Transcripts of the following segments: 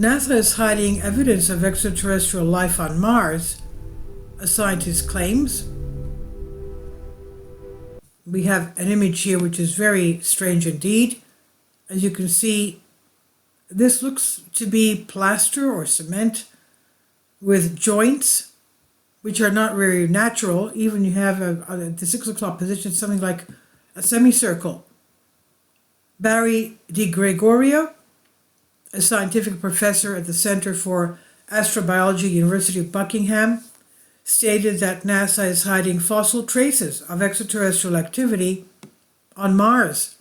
NASA is hiding evidence of extraterrestrial life on Mars, a scientist claims. We have an image here which is very strange indeed. As you can see, this looks to be plaster or cement with joints which are not very natural. Even you have the 6 o'clock position, something like a semicircle. Barry Di Gregorio, a scientific professor at the Center for Astrobiology, University of Buckingham, stated that NASA is hiding fossil traces of extraterrestrial activity on Mars.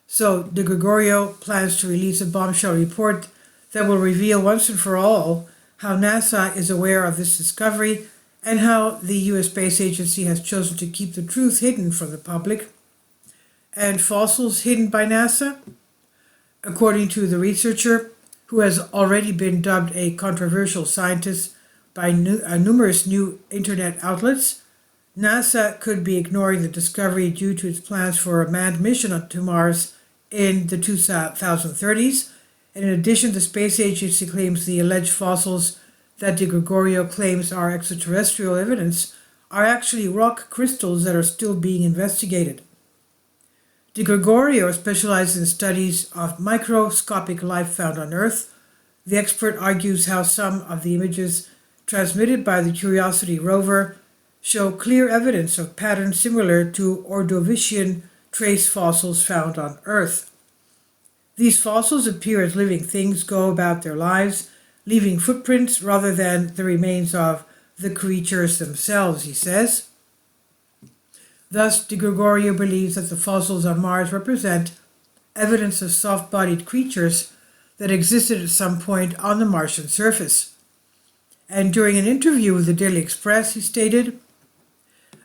So Di Gregorio plans to release a bombshell report that will reveal once and for all how NASA is aware of this discovery and how the U.S. Space Agency has chosen to keep the truth hidden from the public. And fossils hidden by NASA? According to the researcher, who has already been dubbed a controversial scientist by numerous new internet outlets, NASA could be ignoring the discovery due to its plans for a manned mission to Mars in the 2030s. And in addition, the space agency claims the alleged fossils that Di Gregorio claims are extraterrestrial evidence are actually rock crystals that are still being investigated. Di Gregorio specializes in studies of microscopic life found on Earth. The expert argues how some of the images transmitted by the Curiosity rover show clear evidence of patterns similar to Ordovician trace fossils found on Earth. These fossils appear as living things go about their lives, leaving footprints rather than the remains of the creatures themselves, he says. Thus, Di Gregorio believes that the fossils on Mars represent evidence of soft-bodied creatures that existed at some point on the Martian surface. And during an interview with the Daily Express, he stated,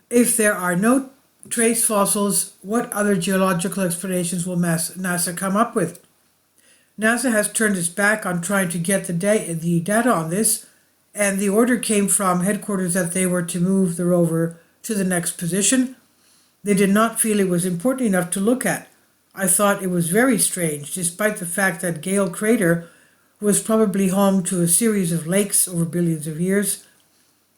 "If there are no trace fossils, what other geological explanations will NASA come up with? NASA has turned its back on trying to get the data on this, and the order came from headquarters that they were to move the rover to the next position. They did not feel it was important enough to look at. I thought it was very strange, despite the fact that Gale Crater was probably home to a series of lakes over billions of years.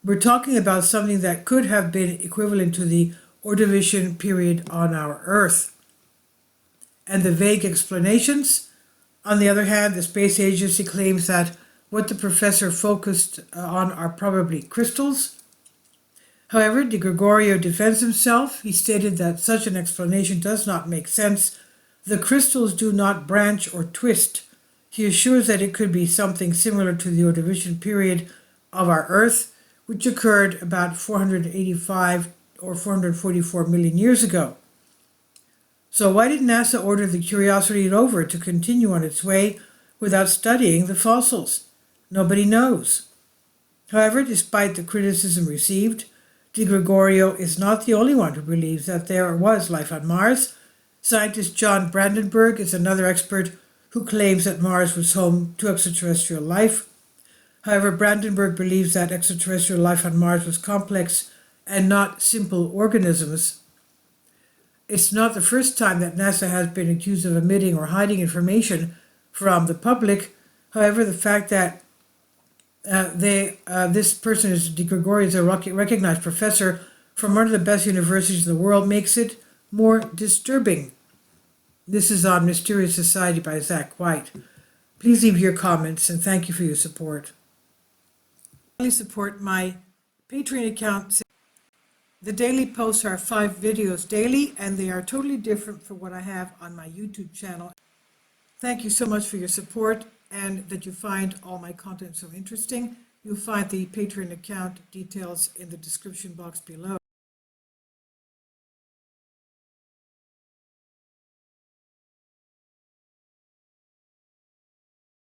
We're talking about something that could have been equivalent to the Ordovician period on our Earth." And the vague explanations? On the other hand, the space agency claims that what the professor focused on are probably crystals. However, Di Gregorio defends himself. He stated that such an explanation does not make sense. The crystals do not branch or twist. He assures that it could be something similar to the Ordovician period of our Earth, which occurred about 485 or 444 million years ago. So why did NASA order the Curiosity rover to continue on its way without studying the fossils? Nobody knows. However, despite the criticism received, Di Gregorio is not the only one who believes that there was life on Mars. Scientist John Brandenburg is another expert who claims that Mars was home to extraterrestrial life. However, Brandenburg believes that extraterrestrial life on Mars was complex and not simple organisms. It's not the first time that NASA has been accused of omitting or hiding information from the public. However, the fact that this person is Di Gregorio, is a recognized professor from one of the best universities in the world, makes it more disturbing. This is on Mysterious Society by Zach White. Please leave your comments and thank you for your support. Please support my Patreon account. The daily posts are 5 videos daily, and they are totally different from what I have on my YouTube channel. Thank you so much for your support and that you find all my content so interesting. You'll find the Patreon account details in the description box below.